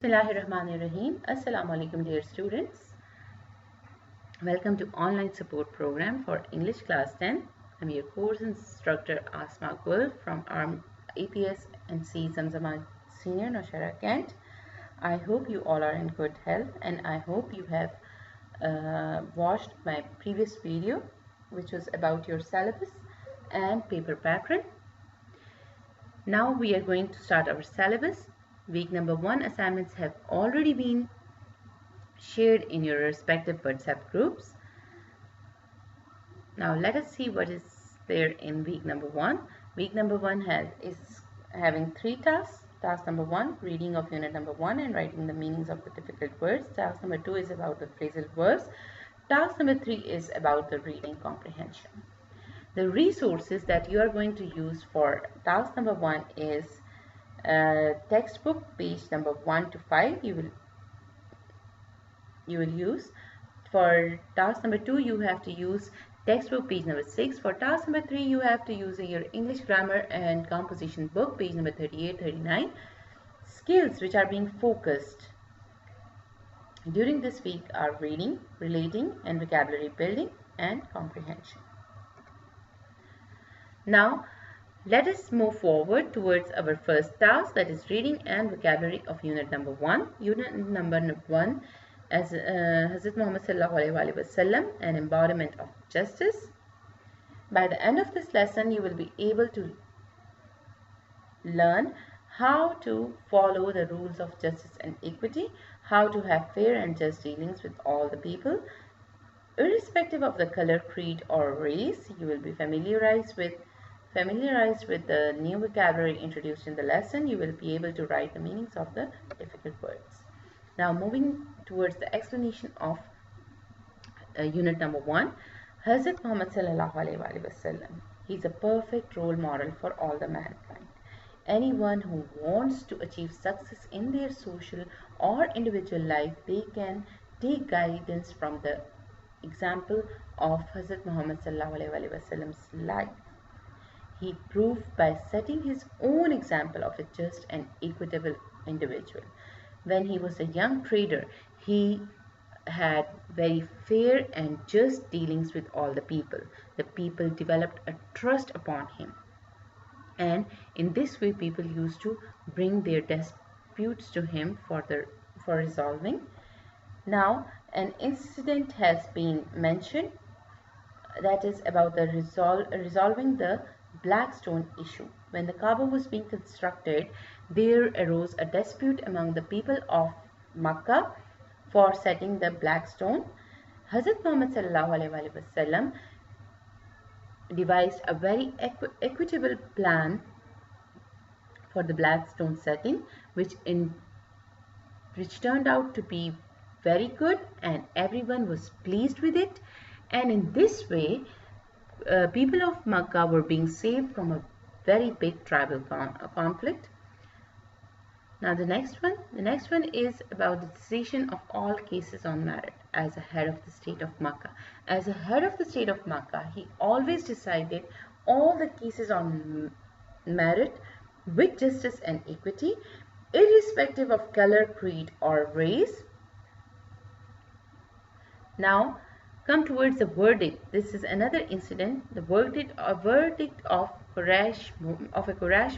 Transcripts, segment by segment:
Bismillahirrahmanirrahim. Assalamu alaikum dear students. Welcome to online support program for English class 10. I'm your course instructor Asma Gul from our APS and C Zamzama Senior Noshara Kent. I hope you all are in good health and I hope you have watched my previous video which was about your syllabus and paper pattern. Now we are going to start our syllabus. Week number 1 assignments have already been shared in your respective WhatsApp groups. Now let us see what is there in week number 1. Week number 1 is having 3 tasks. Task number 1, reading of unit number 1 and writing the meanings of the difficult words. Task number 2 is about the phrasal verbs. Task number 3 is about the reading comprehension. The resources that you are going to use for task number 1 is textbook page number 1 to 5 you will use. For task number 2 you have to use textbook page number 6. For task number 3 you have to use your English grammar and composition book page number 38-39. Skills which are being focused during this week are reading, relating and vocabulary building and comprehension. Now let us move forward towards our first task, that is reading and vocabulary of unit number 1. Unit number 1 as Hazrat Muhammad sallallahu alaihi wasallam, an embodiment of justice. By the end of this lesson you will be able to learn how to follow the rules of justice and equity, how to have fair and just dealings with all the people. Irrespective of the color, creed or race, you will be familiarized with the new vocabulary introduced in the lesson. You will be able to write the meanings of the difficult words. Now moving towards the explanation of unit number 1. Hazrat Muhammad sallallahu alaihi wasallam, he is a perfect role model for all the mankind. Anyone who wants to achieve success in their social or individual life, they can take guidance from the example of Hazrat Muhammad sallallahu alaihi wasallam's life. He proved by setting his own example of a just and equitable individual. When he was a young trader, he had very fair and just dealings with all the people. The people developed a trust upon him. And in this way, people used to bring their disputes to him for resolving. Now, an incident has been mentioned, that is about the resolving the black stone issue. When the Kaaba was being constructed, there arose a dispute among the people of Makkah for setting the black stone. Hazrat Muhammad sallallahu alaihi wasallam devised a very equitable plan for the black stone setting, which turned out to be very good and everyone was pleased with it. And in this way, people of Makkah were being saved from a very big tribal conflict. Now the next one is about the decision of all cases on merit. As a head of the state of Makkah, he always decided all the cases on merit with justice and equity, irrespective of color, creed or race. Now come towards the verdict. This is another incident, the verdict of a Quraysh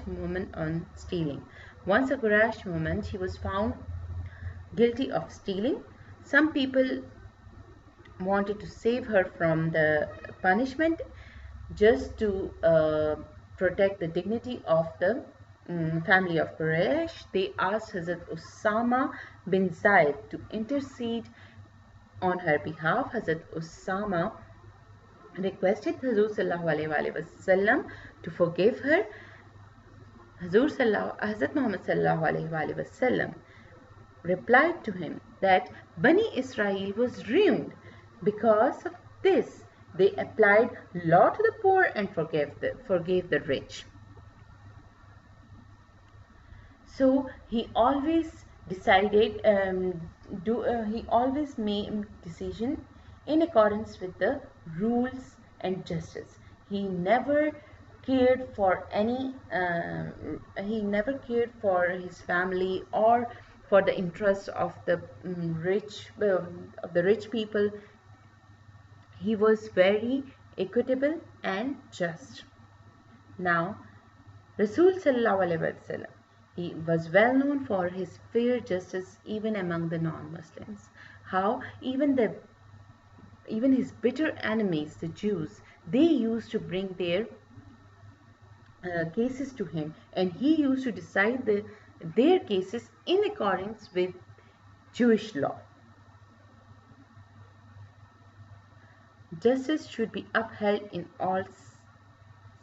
woman on stealing. Once a Quraysh woman, she was found guilty of stealing. Some people wanted to save her from the punishment just to protect the dignity of the family of Quraysh. They asked Hazrat Usama bin Zaid to intercede on her behalf. Hazrat Usama requested Hazrat sallallahu alaihi wasallam to forgive her. Hazrat Muhammad sallallahu alaihi wasallam replied to him that Bani Israel was ruined because of this. They applied law to the poor and forgave the rich. So he always decided he always made decision in accordance with the rules and justice. He never cared for his family or for the interest of the rich people. He was very equitable and just. Now, Rasul sallallahu alaihi wasallam, he was well known for his fair justice even among the non-Muslims. How even his bitter enemies, the Jews, they used to bring their cases to him, and he used to decide their cases in accordance with Jewish law. Justice should be upheld in all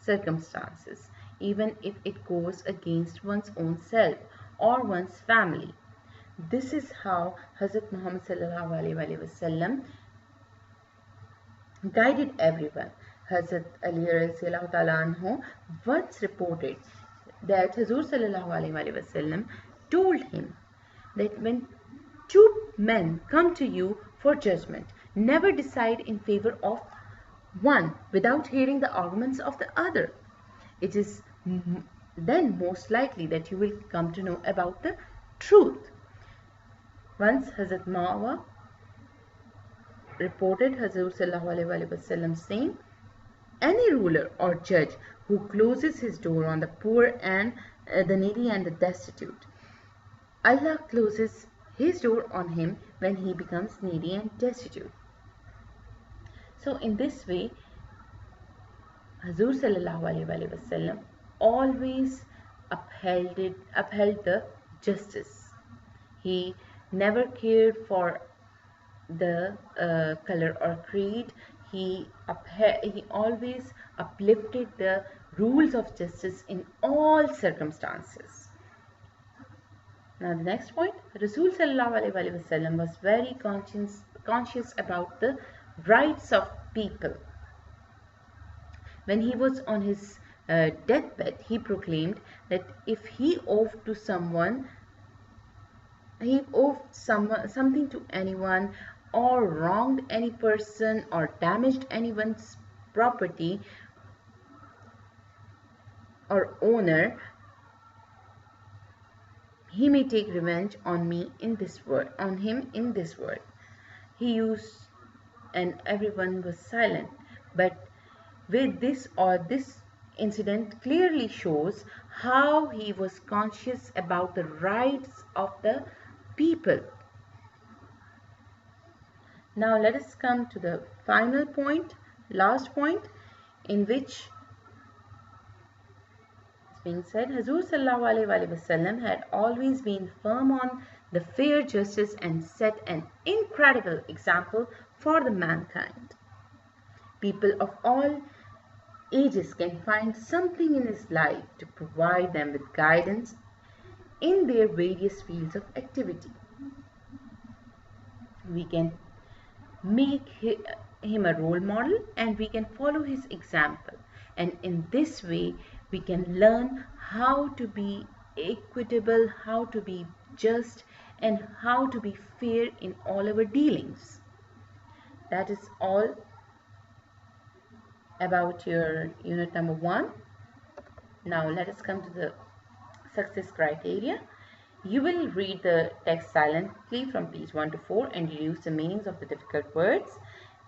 circumstances, even if it goes against one's own self or one's family. This is how Hazrat Muhammad sallallahu alaihi wasallam guided everyone. Hazrat Ali radiallahu ta'ala anhu once reported that Hazur sallallahu alaihi wasallam told him that when two men come to you for judgment, never decide in favor of one without hearing the arguments of the other. It is then most likely that you will come to know about the truth. Once Hazrat Mawa reported Hazur sallallahu alaihi wasallam saying, any ruler or judge who closes his door on the poor and the needy and the destitute, Allah closes his door on him when he becomes needy and destitute. So in this way, Hazur sallallahu alaihi wasallam always upheld the justice. He never cared for the color or creed. He always uplifted the rules of justice in all circumstances. Now the next point, Rasul sallallahu alaihi wasallam was very conscious about the rights of people. When he was on his deathbed, he proclaimed that if he owed something to anyone, or wronged any person, or damaged anyone's property or owner, he may take revenge on him in this world. He used, and everyone was silent. But with this incident clearly shows how he was conscious about the rights of the people. Now let us come to the final point, last point, in which it's being said, Hazur sallallahu alaihi wasallam had always been firm on the fair justice and set an incredible example for the mankind. People of all ages can find something in his life to provide them with guidance in their various fields of activity. We can make him a role model, and we can follow his example, and in this way we can learn how to be equitable, how to be just, and how to be fair in all our dealings. That is all about your unit number 1. Now let us come to the success criteria. You will read the text silently from page 1 to 4 and use the meanings of the difficult words.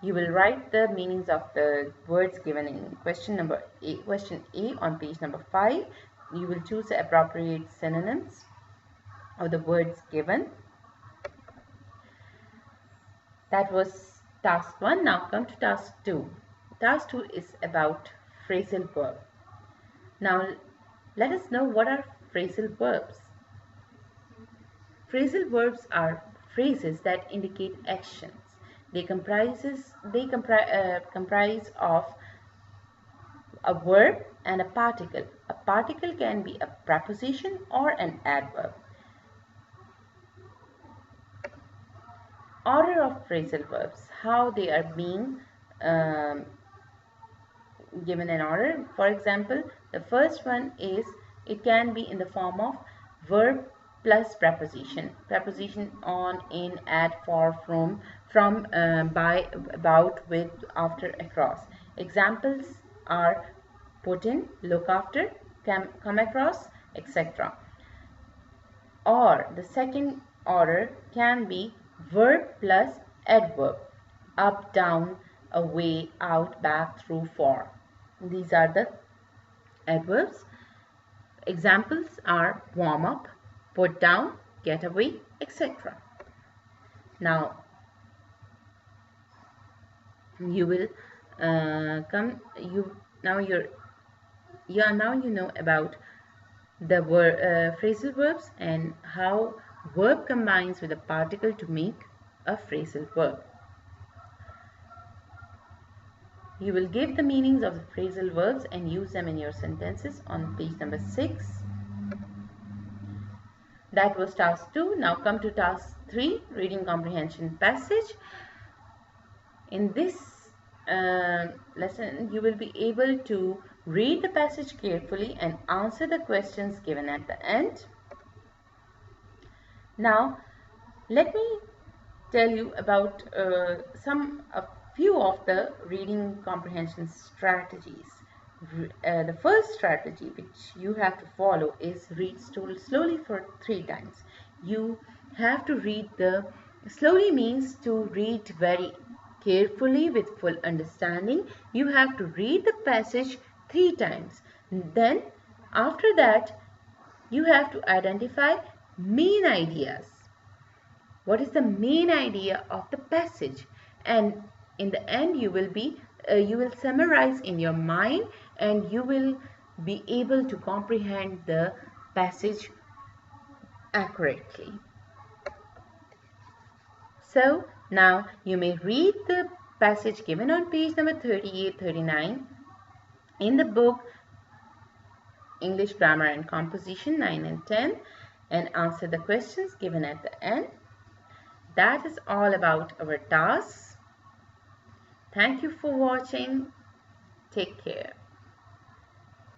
You will write the meanings of the words given in question A on page number 5. You will choose the appropriate synonyms of the words given. That was task 1. Now come to task 2. Task 2 is about phrasal verb. Now let us know what are phrasal verbs. Phrasal verbs are phrases that indicate actions. They comprise of a verb and a particle. A particle can be a preposition or an adverb. Order of phrasal verbs, how they are being given an order. For example, the first one is, it can be in the form of verb plus preposition. Preposition on, in, at, for, from, by, about, with, after, across. Examples are put in, look after, come across, etc. Or the second order can be verb plus adverb, up, down, away, out, back, through, for. These are the adverbs. Examples are warm up, put down, get away, etc. Now you will now you know about the phrasal verbs and how verb combines with a particle to make a phrasal verb. You will give the meanings of the phrasal verbs and use them in your sentences on page number 6. That was task 2. Now come to task 3, reading comprehension passage. In this lesson, you will be able to read the passage carefully and answer the questions given at the end. Now, let me tell you about a few of the reading comprehension strategies. The first strategy which you have to follow is read slowly for 3 times. You have to read slowly means to read very carefully with full understanding. You have to read the passage 3 times. Then after that you have to identify main ideas. What is the main idea of the passage? And in the end you will summarize in your mind and you will be able to comprehend the passage accurately. So now you may read the passage given on page number 38-39 in the book English Grammar and Composition 9 and 10 and answer the questions given at the end. That is all about our tasks. Thank you for watching. Take care.